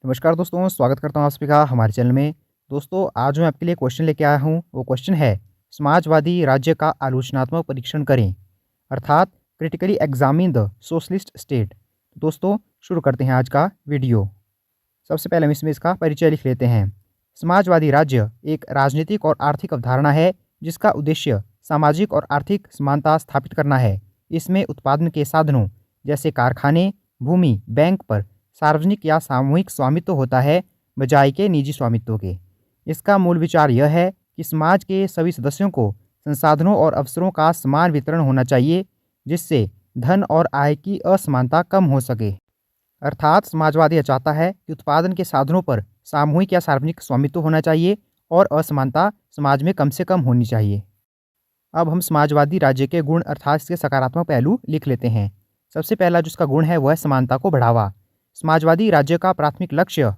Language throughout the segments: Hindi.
नमस्कार दोस्तों, स्वागत करता हूँ आप सभी का हमारे चैनल में। दोस्तों, आज मैं आपके लिए क्वेश्चन लेके आया हूँ। वो क्वेश्चन है, समाजवादी राज्य का आलोचनात्मक परीक्षण करें, अर्थात critically examine the socialist state. दोस्तों, शुरू करते हैं आज का वीडियो। सबसे पहले हम इसमें इसका परिचय लिख लेते हैं। समाजवादी राज्य एक राजनीतिक और आर्थिक अवधारणा है जिसका उद्देश्य सामाजिक और आर्थिक समानता स्थापित करना है। इसमें उत्पादन के साधनों जैसे कारखाने, भूमि, बैंक पर सार्वजनिक या सामूहिक स्वामित्व होता है, बजाय के निजी स्वामित्व के। इसका मूल विचार यह है कि समाज के सभी सदस्यों को संसाधनों और अवसरों का समान वितरण होना चाहिए, जिससे धन और आय की असमानता कम हो सके। अर्थात समाजवादी यह चाहता है कि उत्पादन के साधनों पर सामूहिक या सार्वजनिक स्वामित्व होना चाहिए और असमानता समाज में कम से कम होनी चाहिए। अब हम समाजवादी राज्य के गुण अर्थात इसके सकारात्मक पहलू लिख लेते हैं। सबसे पहला जो इसका गुण है वह है समानता को बढ़ावा। समाजवादी राज्य का प्राथमिक लक्ष्य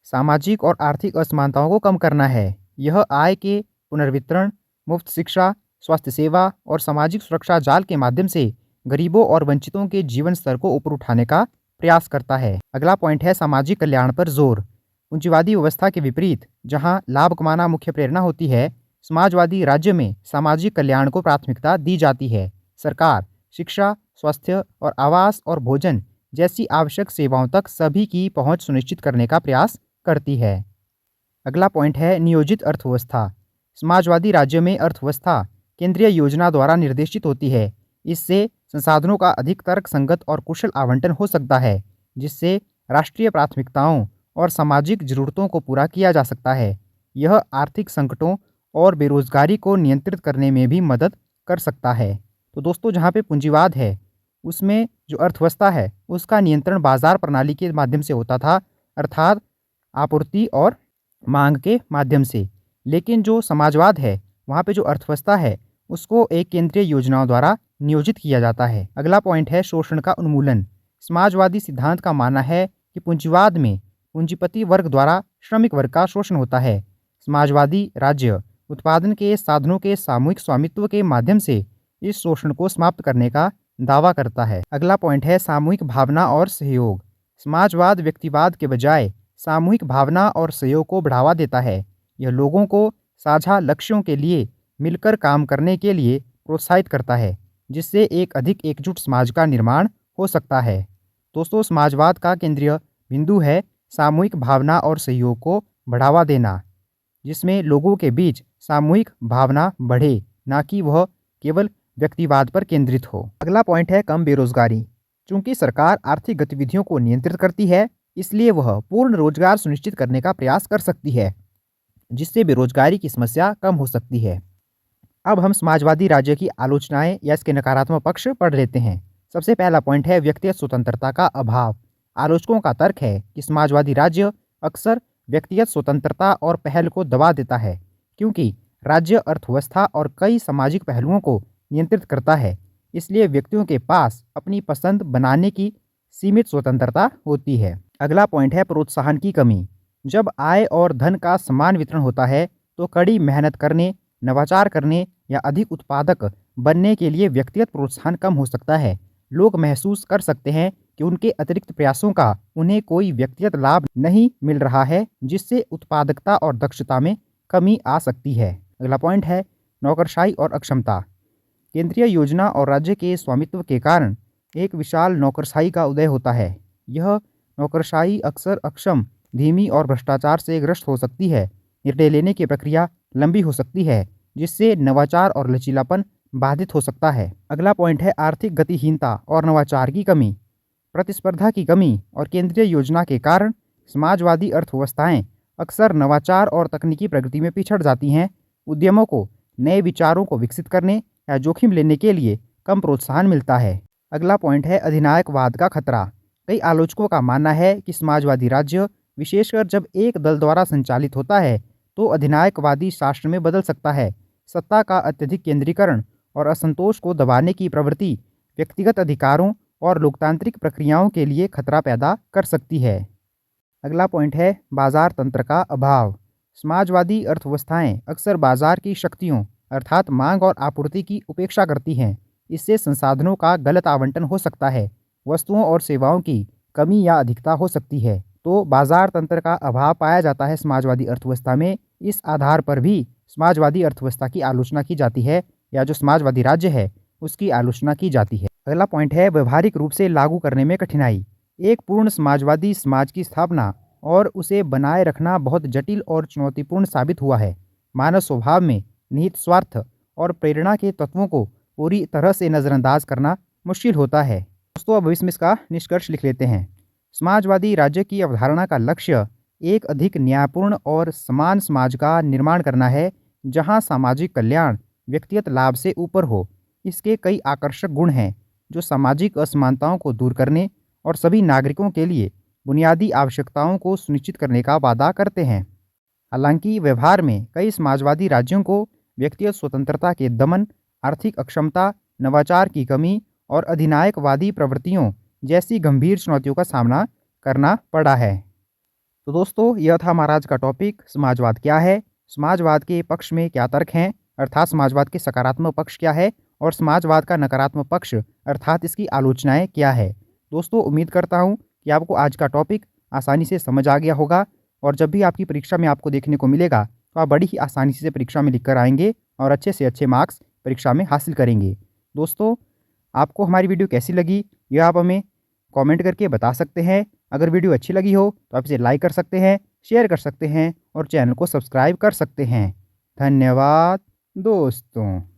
सामाजिक और आर्थिक असमानताओं को कम करना है। यह आय के पुनर्वितरण, मुफ्त शिक्षा, स्वास्थ्य सेवा और सामाजिक सुरक्षा जाल के माध्यम से गरीबों और वंचितों के जीवन स्तर को ऊपर उठाने का प्रयास करता है। अगला पॉइंट है सामाजिक कल्याण पर जोर। पूंजीवादी व्यवस्था के विपरीत, जहां लाभ कमाना मुख्य प्रेरणा होती है, समाजवादी राज्य में सामाजिक कल्याण को प्राथमिकता दी जाती है। सरकार शिक्षा, स्वास्थ्य और आवास और भोजन जैसी आवश्यक सेवाओं तक सभी की पहुंच सुनिश्चित करने का प्रयास करती है। अगला पॉइंट है नियोजित अर्थव्यवस्था। समाजवादी राज्य में अर्थव्यवस्था केंद्रीय योजना द्वारा निर्देशित होती है। इससे संसाधनों का अधिक तर्कसंगत और कुशल आवंटन हो सकता है, जिससे राष्ट्रीय प्राथमिकताओं और सामाजिक जरूरतों को पूरा किया जा सकता है। यह आर्थिक संकटों और बेरोजगारी को नियंत्रित करने में भी मदद कर सकता है। तो दोस्तों, जहाँ पे पूंजीवाद है उसमें जो अर्थव्यवस्था है उसका नियंत्रण बाजार प्रणाली के माध्यम से होता था, अर्थात आपूर्ति और मांग के माध्यम से। लेकिन जो समाजवाद है वहाँ पे जो अर्थव्यवस्था है उसको एक केंद्रीय योजनाओं द्वारा नियोजित किया जाता है। अगला पॉइंट है शोषण का उन्मूलन। समाजवादी सिद्धांत का मानना है कि पूंजीवाद में पूंजीपति वर्ग द्वारा श्रमिक वर्ग का शोषण होता है। समाजवादी राज्य उत्पादन के साधनों के सामूहिक स्वामित्व के माध्यम से इस शोषण को समाप्त करने का दावा करता है। अगला पॉइंट है सामूहिक भावना और सहयोग। समाजवाद व्यक्तिवाद के बजाय सामूहिक भावना और सहयोग को बढ़ावा देता है। यह लोगों को साझा लक्ष्यों के लिए मिलकर काम करने के लिए प्रोत्साहित करता है, जिससे एक अधिक एकजुट समाज का निर्माण हो सकता है। दोस्तों, समाजवाद का केंद्रीय बिंदु है सामूहिक भावना और सहयोग को बढ़ावा देना, जिसमें लोगों के बीच सामूहिक भावना बढ़े, ना कि वह केवल व्यक्तिवाद पर केंद्रित हो। अगला पॉइंट है कम बेरोजगारी। चूंकि सरकार आर्थिक गतिविधियों को नियंत्रित करती है, इसलिए वह पूर्ण रोजगार सुनिश्चित करने का प्रयास कर सकती है, जिससे बेरोजगारी की समस्या कम हो सकती है। अब हम समाजवादी राज्य की आलोचनाएं या इसके नकारात्मक पक्ष पढ़ लेते हैं। सबसे पहला पॉइंट है व्यक्तिगत स्वतंत्रता का अभाव। आलोचकों का तर्क है कि समाजवादी राज्य अक्सर व्यक्तिगत स्वतंत्रता और पहल को दबा देता है, क्योंकि राज्य अर्थव्यवस्था और कई सामाजिक पहलुओं को नियंत्रित करता है। इसलिए व्यक्तियों के पास अपनी पसंद बनाने की सीमित स्वतंत्रता होती है। अगला पॉइंट है प्रोत्साहन की कमी। जब आय और धन का समान वितरण होता है तो कड़ी मेहनत करने, नवाचार करने या अधिक उत्पादक बनने के लिए व्यक्तिगत प्रोत्साहन कम हो सकता है। लोग महसूस कर सकते हैं कि उनके अतिरिक्त प्रयासों का उन्हें कोई व्यक्तिगत लाभ नहीं मिल रहा है, जिससे उत्पादकता और दक्षता में कमी आ सकती है। अगला पॉइंट है नौकरशाही और अक्षमता। केंद्रीय योजना और राज्य के स्वामित्व के कारण एक विशाल नौकरशाही का उदय होता है। यह नौकरशाही अक्सर अक्षम, धीमी और भ्रष्टाचार से ग्रस्त हो सकती है। निर्णय लेने की प्रक्रिया लंबी हो सकती है, जिससे नवाचार और लचीलापन बाधित हो सकता है। अगला पॉइंट है आर्थिक गतिहीनता और नवाचार की कमी। प्रतिस्पर्धा की कमी और केंद्रीय योजना के कारण समाजवादी अर्थव्यवस्थाएं अक्सर नवाचार और तकनीकी प्रगति में पिछड़ जाती हैं। उद्यमों को नए विचारों को विकसित करने या जोखिम लेने के लिए कम प्रोत्साहन मिलता है। अगला पॉइंट है अधिनायकवाद का खतरा। कई आलोचकों का मानना है कि समाजवादी राज्य, विशेषकर जब एक दल द्वारा संचालित होता है, तो अधिनायकवादी शासन में बदल सकता है। सत्ता का अत्यधिक केंद्रीकरण और असंतोष को दबाने की प्रवृत्ति व्यक्तिगत अधिकारों और लोकतांत्रिक प्रक्रियाओं के लिए खतरा पैदा कर सकती है। अगला पॉइंट है बाजार तंत्र का अभाव। समाजवादी अर्थव्यवस्थाएं अक्सर बाजार की शक्तियों अर्थात मांग और आपूर्ति की उपेक्षा करती हैं। इससे संसाधनों का गलत आवंटन हो सकता है, वस्तुओं और सेवाओं की कमी या अधिकता हो सकती है। दोस्तों बाजार तंत्र का अभाव पाया जाता है समाजवादी अर्थव्यवस्था में। इस आधार पर भी समाजवादी अर्थव्यवस्था की आलोचना की जाती है या जो समाजवादी राज्य है उसकी आलोचना की जाती है। अगला पॉइंट है व्यवहारिक रूप से लागू करने में कठिनाई। एक पूर्ण समाजवादी समाज की स्थापना और उसे बनाए रखना बहुत जटिल और चुनौतीपूर्ण साबित हुआ है। मानव स्वभाव में निहित स्वार्थ और प्रेरणा के तत्वों को पूरी तरह से नज़रअंदाज करना मुश्किल होता है। दोस्तों अब इसमें इसका निष्कर्ष लिख लेते हैं। समाजवादी राज्य की अवधारणा का लक्ष्य एक अधिक न्यायपूर्ण और समान समाज का निर्माण करना है जहां सामाजिक कल्याण व्यक्तिगत लाभ से ऊपर हो। इसके कई आकर्षक गुण हैं जो सामाजिक असमानताओं को दूर करने और सभी नागरिकों के लिए बुनियादी आवश्यकताओं को सुनिश्चित करने का वादा करते हैं। हालांकि व्यवहार में कई समाजवादी राज्यों को व्यक्तिगत स्वतंत्रता के दमन, आर्थिक अक्षमता, नवाचार की कमी और अधिनायकवादी प्रवृत्तियों जैसी गंभीर चुनौतियों का सामना करना पड़ा है। तो दोस्तों यह था हमारा आज का टॉपिक, समाजवाद क्या है, समाजवाद के पक्ष में क्या तर्क हैं, अर्थात समाजवाद के सकारात्मक पक्ष क्या है और समाजवाद का नकारात्मक पक्ष अर्थात इसकी आलोचनाएं क्या है। दोस्तों उम्मीद करता हूं कि आपको आज का टॉपिक आसानी से समझ आ गया होगा और जब भी आपकी परीक्षा में आपको देखने को मिलेगा तो आप बड़ी ही आसानी से परीक्षा में लिख कर आएंगे और अच्छे से अच्छे मार्क्स परीक्षा में हासिल करेंगे। दोस्तों आपको हमारी वीडियो कैसी लगी यह आप हमें कमेंट करके बता सकते हैं। अगर वीडियो अच्छी लगी हो तो आप इसे लाइक कर सकते हैं, शेयर कर सकते हैं और चैनल को सब्सक्राइब कर सकते हैं। धन्यवाद दोस्तों।